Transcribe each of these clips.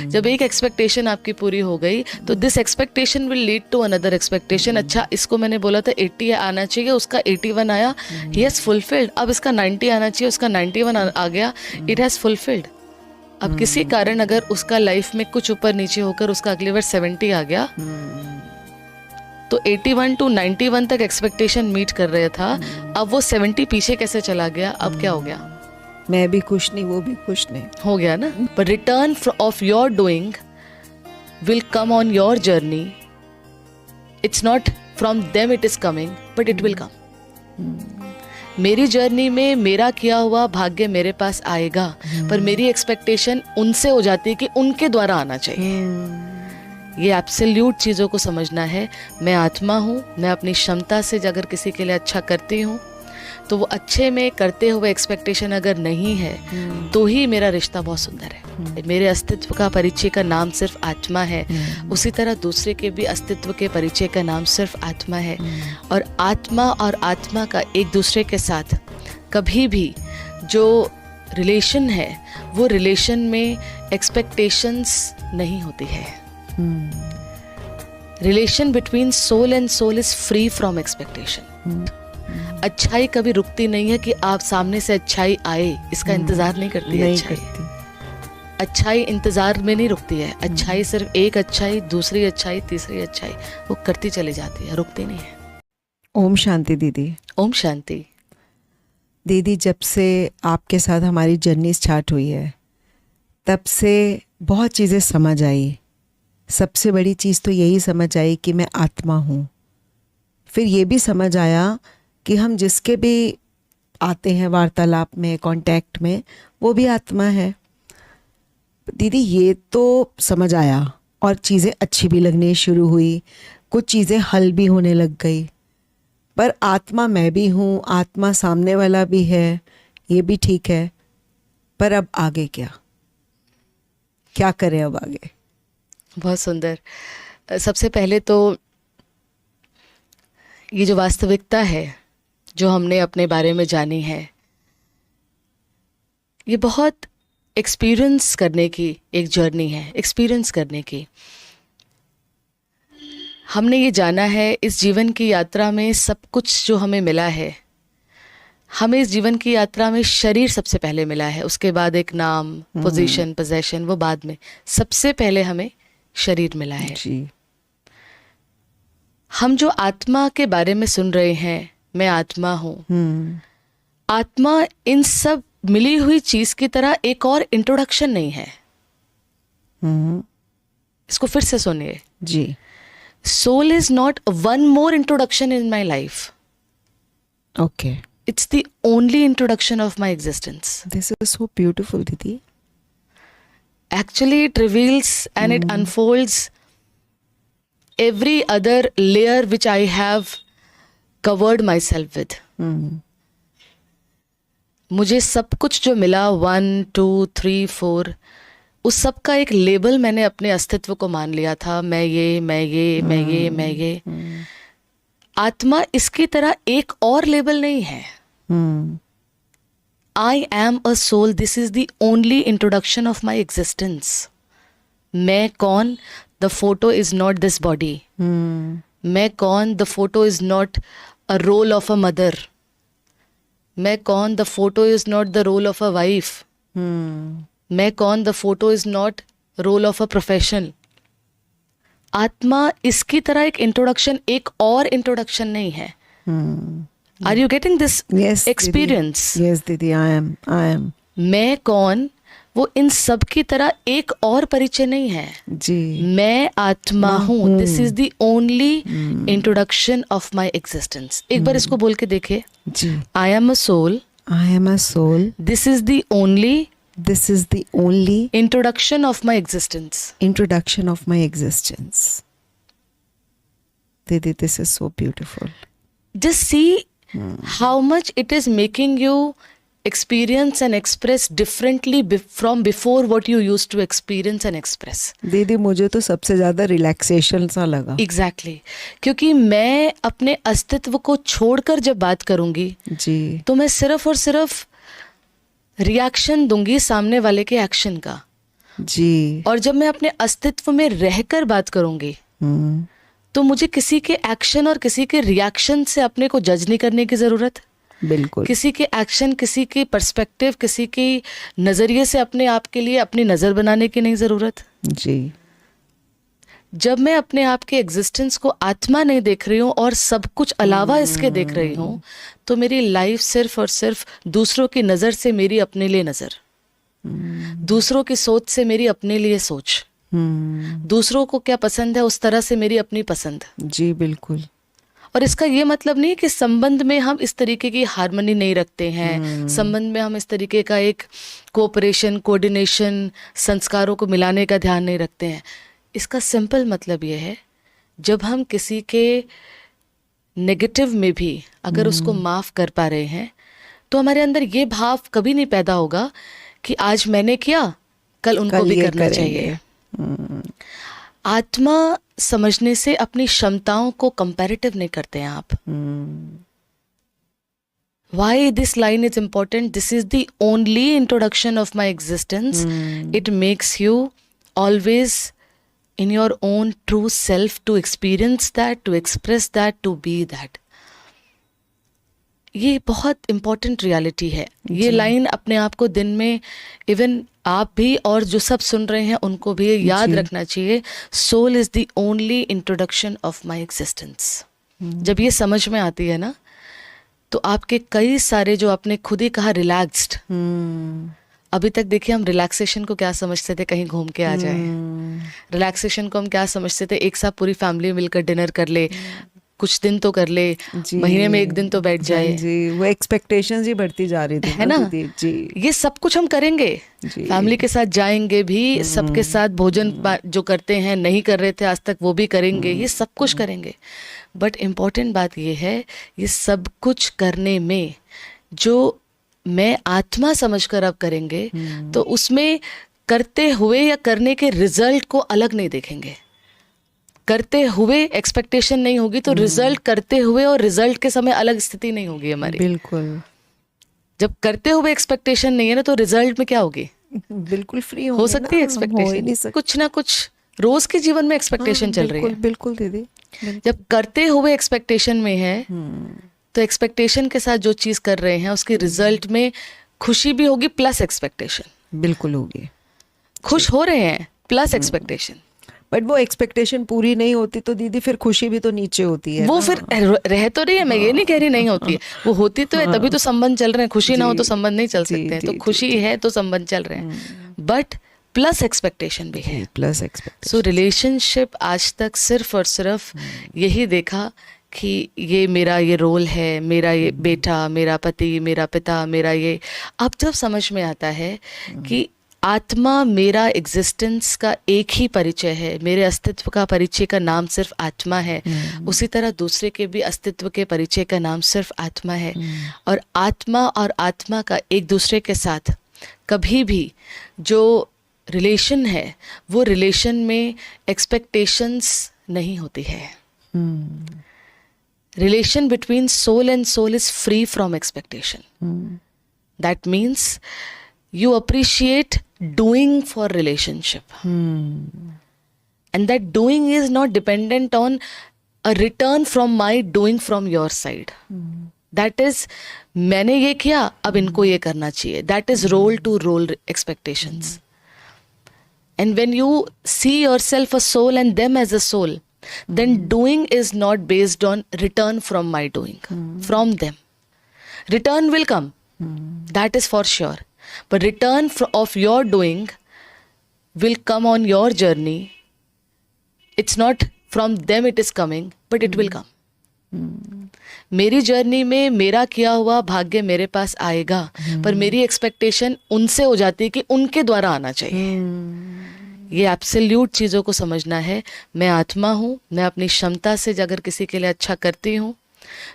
जब एक एक्सपेक्टेशन आपकी पूरी हो गई तो this expectation will lead to another expectation. अच्छा, इसको मैंने बोला था 80 आना चाहिए, उसका 81 आया, ही हैज़ फुलफिल्ड. अब इसका 90 आना चाहिए, उसका 91 आ गया, इट हैज़ फुलफिल्ड. अब किसी कारण अगर उसका लाइफ में कुछ ऊपर नीचे होकर उसका अगली बार 70 आ गया, तो 81 टू 91 तक एक्सपेक्टेशन मीट कर रहा था, अब वो 70 पीछे कैसे चला गया, अब क्या हो गया? मैं भी खुश नहीं, वो भी खुश नहीं हो गया ना. But return of your doing will come on your journey. It's not from them it is coming, but it will come. मेरी जर्नी में मेरा किया हुआ भाग्य मेरे पास आएगा, पर मेरी एक्सपेक्टेशन उनसे हो जाती है कि उनके द्वारा आना चाहिए. ये एब्सोल्यूट चीज़ों को समझना है. मैं आत्मा हूँ, मैं अपनी क्षमता से अगर किसी के लिए अच्छा करती हूँ तो वो अच्छे में करते हुए एक्सपेक्टेशन अगर नहीं है तो ही मेरा रिश्ता बहुत सुंदर है. मेरे अस्तित्व का परिचय का नाम सिर्फ आत्मा है, उसी तरह दूसरे के भी अस्तित्व के परिचय का नाम सिर्फ आत्मा है. और आत्मा का एक दूसरे के साथ कभी भी जो रिलेशन है वो रिलेशन में एक्सपेक्टेशंस नहीं होती है. Relation between soul and soul is free from expectation. अच्छाई कभी रुकती नहीं है कि आप सामने से अच्छाई आए, इसका इंतजार नहीं करती है. अच्छाई इंतजार में नहीं रुकती है. अच्छाई सिर्फ एक अच्छाई, दूसरी अच्छाई, तीसरी अच्छाई, वो करती चली जाती है, रुकती नहीं है. ओम शांति दीदी. ओम शांति. दीदी, जब से आपके साथ हमारी जर्नी स्टार्ट हुई है तब से बहुत चीज़ें समझ आई. सबसे बड़ी चीज़ तो यही समझ आई कि मैं आत्मा हूँ. फिर ये भी समझ आया कि हम जिसके भी आते हैं वार्तालाप में, कांटेक्ट में, वो भी आत्मा है. दीदी, ये तो समझ आया और चीज़ें अच्छी भी लगनी शुरू हुई, कुछ चीज़ें हल भी होने लग गई. पर आत्मा मैं भी हूँ, आत्मा सामने वाला भी है, ये भी ठीक है. पर अब आगे क्या करें अब आगे? बहुत सुंदर. सबसे पहले तो ये जो वास्तविकता है जो हमने अपने बारे में जानी है, ये बहुत एक्सपीरियंस करने की एक जर्नी है. एक्सपीरियंस करने की हमने ये जाना है इस जीवन की यात्रा में सब कुछ जो हमें मिला है. हमें इस जीवन की यात्रा में शरीर सबसे पहले मिला है, उसके बाद एक नाम, पोजीशन, पोजेशन, वो बाद में. सबसे पहले हमें शरीर मिला है जी. हम जो आत्मा के बारे में सुन रहे हैं, मैं आत्मा हूँ, आत्मा इन सब मिली हुई चीज की तरह एक और इंट्रोडक्शन नहीं है. इसको फिर से सुनिए जी. Soul is not one more introduction in my life. Okay. It's the only introduction of my existence. This is so beautiful दीदी. Actually, it reveals and it unfolds every other layer which I have covered myself with. मुझे सब कुछ जो मिला 1, 2, 3, 4, उस सब का एक लेबल मैंने अपने अस्तित्व को मान लिया था. मैं ये. आत्मा इसकी तरह एक और लेबल नहीं है. I am a soul. This is the only introduction of my existence. मैं कौन? The photo is not this body. मैं कौन? The photo is not a role of a mother. मैं कौन? The photo is not the role of a wife. मैं कौन? The photo is not role of a profession. आत्मा इसकी तरह एक इंट्रोडक्शन, एक और इंट्रोडक्शन नहीं है. Are you getting this experience? Yes, दीदी, I am. मैं कौन? वो इन सब की तरह एक और परिचय नहीं है जी. मैं आत्मा हूँ. This is the only introduction of my existence. एक बार इसको बोल के देखिए जी. I am a soul. This is the only introduction of my existence. दीदी, this is so beautiful. Just see how much it is making you experience and express differently from before what you used to experience and express. दीदी, मुझे तो सबसे ज़्यादा relaxation सा लगा. Exactly. क्योंकि मैं अपने अस्तित्व को छोड़कर जब बात करूंगी जी, तो मैं सिर्फ और सिर्फ रिएक्शन दूंगी सामने वाले के एक्शन का. जी। और जब मैं अपने अस्तित्व में रहकर बात करूंगी तो मुझे किसी के एक्शन और किसी के रिएक्शन से अपने को जज नहीं करने की जरूरत, बिल्कुल। किसी के एक्शन, किसी के पर्सपेक्टिव, किसी के नजरिए से अपने आप के लिए अपनी नजर बनाने की नहीं जरूरत। जी। जब मैं अपने आप के एग्जिस्टेंस को आत्मा नहीं देख रही हूँ और सब कुछ अलावा इसके देख रही हूँ, तो मेरी लाइफ सिर्फ और सिर्फ दूसरों की नज़र से मेरी अपने लिए नज़र, दूसरों की सोच से मेरी अपने लिए सोच, दूसरों को क्या पसंद है उस तरह से मेरी अपनी पसंद। जी बिल्कुल। और इसका ये मतलब नहीं कि संबंध में हम इस तरीके की हार्मनी नहीं रखते हैं, संबंध में हम इस तरीके का एक कोऑपरेशन, कोऑर्डिनेशन, संस्कारों को मिलाने का ध्यान नहीं रखते हैं। इसका सिंपल मतलब ये है, जब हम किसी के नेगेटिव में भी अगर उसको माफ़ कर पा रहे हैं तो हमारे अंदर ये भाव कभी नहीं पैदा होगा कि आज मैंने किया कल उनको भी करना चाहिए। आत्मा समझने से अपनी क्षमताओं को कंपैरेटिव नहीं करते हैं आप। Why this line is important? This is the only introduction of my existence. It makes you always in your own true self to experience that, to express that, to be that. ये बहुत important reality है। ये line अपने आप को दिन में, even आप भी और जो सब सुन रहे हैं उनको भी याद रखना चाहिए। Soul is the only introduction of my existence. जब ये समझ में आती है ना, तो आपके कई सारे जो आपने खुद ही कहा रिलैक्स्ड, अभी तक देखिए हम रिलैक्सेशन को क्या समझते थे, कहीं घूम के आ जाए। रिलैक्सेशन को हम क्या समझते थे, एक साथ पूरी फैमिली मिलकर डिनर कर ले, कुछ दिन तो कर ले, महीने में एक दिन तो बैठ जाए। जी, वो एक्सपेक्टेशंस ही बढ़ती जा रही थी, है ना। जी। ये सब कुछ हम करेंगे, फैमिली के साथ जाएंगे भी, सबके साथ भोजन जो करते हैं नहीं कर रहे थे आज तक वो भी करेंगे, ये सब कुछ करेंगे। बट इम्पॉर्टेंट बात ये है, ये सब कुछ करने में जो मैं आत्मा समझकर अब करेंगे, तो उसमें करते हुए या करने के रिजल्ट को अलग नहीं देखेंगे। करते हुए एक्सपेक्टेशन नहीं होगी तो रिजल्ट करते हुए और रिजल्ट के समय अलग स्थिति नहीं होगी हमारी। बिल्कुल। जब करते हुए एक्सपेक्टेशन नहीं है ना, तो रिजल्ट में क्या होगी? बिल्कुल फ्री हो सकती है एक्सपेक्टेशन, कुछ ना कुछ रोज के जीवन में एक्सपेक्टेशन चल रही है। बिल्कुल दीदी। जब करते हुए एक्सपेक्टेशन में है, तो एक्सपेक्टेशन के साथ जो चीज कर रहे हैं उसके रिजल्ट में खुशी भी होगी प्लस एक्सपेक्टेशन। बिल्कुल होगी। खुश हो रहे हैं प्लस एक्सपेक्टेशन। बट वो एक्सपेक्टेशन पूरी नहीं होती तो दीदी फिर खुशी भी तो नीचे होती है। वो फिर रह तो रही है, मैं ये नहीं कह रही नहीं होती है, वो होती तो है, तभी तो संबंध चल रहे हैं। खुशी ना हो तो संबंध नहीं चल सकते हैं, तो खुशी है तो संबंध चल रहे हैं, बट प्लस एक्सपेक्टेशन भी है। Plus expectation. सो रिलेशनशिप आज तक सिर्फ और सिर्फ यही देखा कि ये मेरा ये रोल है, मेरा ये बेटा, मेरा पति, मेरा पिता, मेरा ये। अब जब समझ में आता है कि आत्मा मेरा एग्जिस्टेंस का एक ही परिचय है, मेरे अस्तित्व का परिचय का नाम सिर्फ आत्मा है, उसी तरह दूसरे के भी अस्तित्व के परिचय का नाम सिर्फ आत्मा है। और आत्मा का एक दूसरे के साथ कभी भी जो रिलेशन है, वो रिलेशन में एक्सपेक्टेशंस नहीं होती है। Relation between soul and soul is free from expectation. That means you appreciate doing for relationship, and that doing is not dependent on a return from my doing from your side. That is, मैंने ये किया अब इनको ये करना चाहिए। That is role to role expectations. And when you see yourself a soul and them as a soul, then doing is not based on return from my doing from them. Return will come, that is for sure. But return of your doing will come on your journey. It's not from them it is coming, but it will come. मेरी journey में मेरा किया हुआ भाग्य मेरे पास आएगा, पर मेरी एक्सपेक्टेशन उनसे हो जाती है कि उनके द्वारा आना चाहिए। ये एब्सोल्यूट चीज़ों को समझना है। मैं आत्मा हूँ, मैं अपनी क्षमता से अगर किसी के लिए अच्छा करती हूँ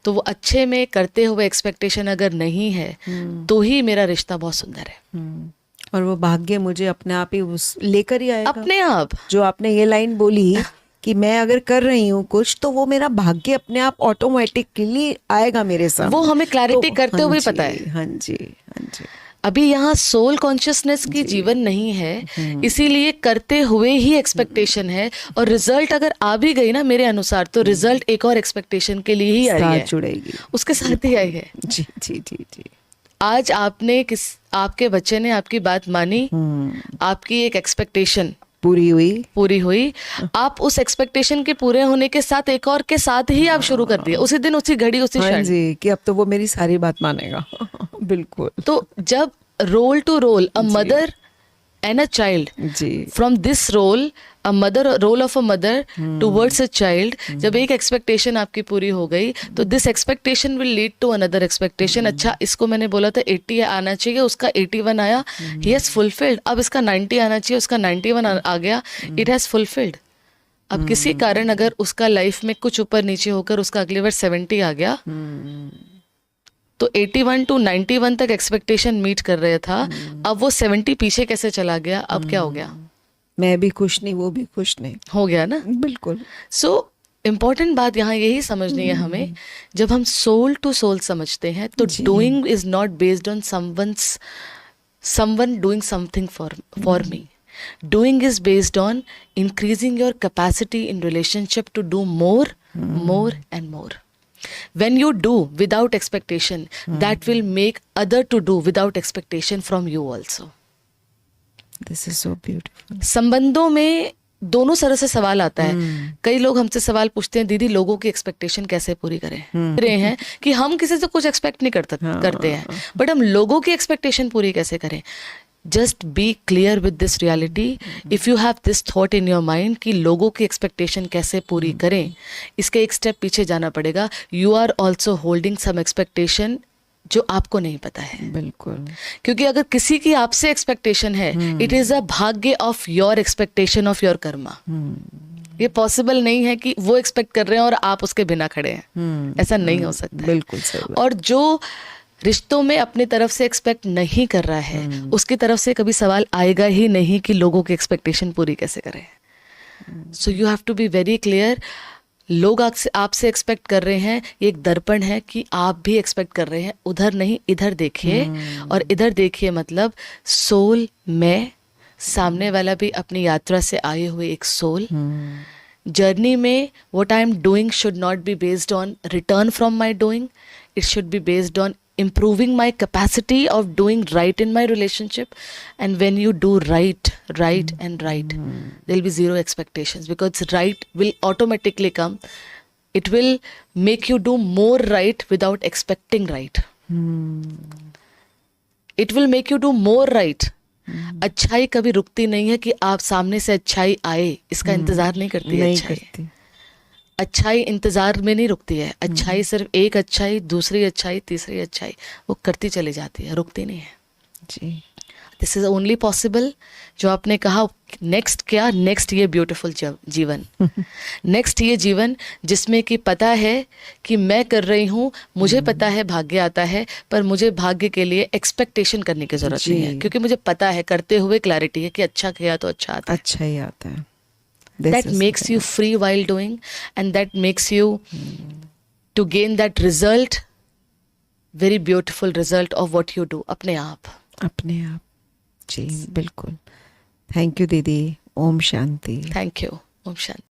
तो वो अच्छे में करते हुए एक्सपेक्टेशन अगर नहीं है तो ही मेरा रिश्ता बहुत सुंदर है। और वो भाग्य मुझे अपने आप ही उस लेकर ही आएगा, अपने आप। जो आपने ये लाइन बोली कि मैं अगर कर रही हूँ कुछ तो वो मेरा भाग्य अपने आप ऑटोमेटिकली आएगा मेरे साथ। वो हमें क्लैरिटी करते हुए पता है। हाँ जी, हाँ जी। अभी यहाँ सोल कॉन्शियसनेस की जीवन नहीं है, इसीलिए करते हुए ही एक्सपेक्टेशन है, और रिजल्ट अगर आ भी गई ना मेरे अनुसार, तो रिजल्ट एक और एक्सपेक्टेशन के लिए ही आई साथ है, जुड़ेगी। उसके साथ ही आई है। जी जी जी जी। आज आपके बच्चे ने आपकी बात मानी, आपकी एक एक्सपेक्टेशन पूरी हुई, आप उस एक्सपेक्टेशन के पूरे होने के साथ एक और के साथ ही आप शुरू कर दिए, उसी दिन, उसी घड़ी, उसी हाँ क्षण। जी, कि अब तो वो मेरी सारी बात मानेगा। बिल्कुल। तो जब role to role a mother and a child, जी। From this role a mother, role of a mother towards a child, जब एक एक्सपेक्टेशन आपकी पूरी हो गई, तो this expectation will lead to another expectation. अच्छा, इसको मैंने बोला था 80 आना चाहिए, उसका 81 आया, ही हैज फुलफिल्ड। अब इसका 90 आना चाहिए, उसका 91 आ गया, इट हैज फुलफिल्ड। अब किसी कारण अगर उसका लाइफ में कुछ ऊपर नीचे होकर उसका अगली बार 70 आ गया, तो 81 टू 91 तक एक्सपेक्टेशन मीट कर रहा था, अब वो 70 पीछे कैसे चला गया, अब क्या हो गया? मैं भी खुश नहीं, वो भी खुश नहीं, हो गया ना। बिल्कुल। सो इम्पॉर्टेंट बात यहाँ यही समझनी है हमें, जब हम सोल टू सोल समझते हैं, तो doing is not based on someone doing something for me. Doing is based on increasing your capacity in relationship to do more and more. When you do without expectation, that will make other to do without expectation from you also. This is so beautiful. संबंधों में दोनों तरह से सवाल आता है. कई लोग हमसे सवाल पूछते हैं, दीदी लोगों की एक्सपेक्टेशन कैसे पूरी करें. रहे हैं कि हम किसी से कुछ एक्सपेक्ट नहीं करते हैं, बट हम लोगों की एक्सपेक्टेशन पूरी कैसे करें. Just be clear with this reality. If you have this thought in your mind कि लोगों की एक्सपेक्टेशन कैसे पूरी करें, इसके एक स्टेप पीछे जाना पड़ेगा. You are also holding some expectation जो आपको नहीं पता है. बिल्कुल. क्योंकि अगर किसी की आपसे एक्सपेक्टेशन है, इट इज अ भाग्य of your expectation of your Karma. ये पॉसिबल नहीं है कि वो एक्सपेक्ट कर रहे हैं और आप उसके बिना खड़े हैं. ऐसा नहीं हो सकता. बिल्कुल सही. और जो रिश्तों में अपनी तरफ से एक्सपेक्ट नहीं कर रहा है, उसकी तरफ से कभी सवाल आएगा ही नहीं कि लोगों की एक्सपेक्टेशन पूरी कैसे करें. So you have to be very clear. लोग आपसे एक्सपेक्ट कर रहे हैं, ये एक दर्पण है कि आप भी एक्सपेक्ट कर रहे हैं. उधर नहीं, इधर देखिए. और इधर देखिए मतलब सोल में, सामने वाला भी अपनी यात्रा से आए हुए एक सोल. जर्नी में what I am doing should not be based on return from my doing. It should be based on improving my capacity of doing right in my relationship. And when you do right, and right, there will be zero expectations, because right will automatically come. It will make you do more right without expecting right. It will make you do more right. अच्छाई कभी रुकती नहीं है कि आप सामने से अच्छाई आए, इसका इंतजार नहीं करती है. अच्छाई इंतजार में नहीं रुकती है. अच्छाई सिर्फ एक अच्छाई, दूसरी अच्छाई, तीसरी अच्छाई, वो करती चली जाती है, रुकती नहीं है जी. This is only possible. जो आपने कहा नेक्स्ट, क्या नेक्स्ट, ये ब्यूटीफुल जीवन. नेक्स्ट ये जीवन जिसमें कि पता है कि मैं कर रही हूँ, मुझे पता है भाग्य आता है, पर मुझे भाग्य के लिए एक्सपेक्टेशन करने की जरूरत नहीं है, क्योंकि मुझे पता है, करते हुए क्लैरिटी है कि अच्छा किया तो अच्छा आता है. अच्छा ही आता है. That makes you free while doing, and that makes you to gain that result, very beautiful result of what you do. अपने आप जी. बिल्कुल. थैंक यू दीदी. ओम शांति. Thank you. ओम शांति.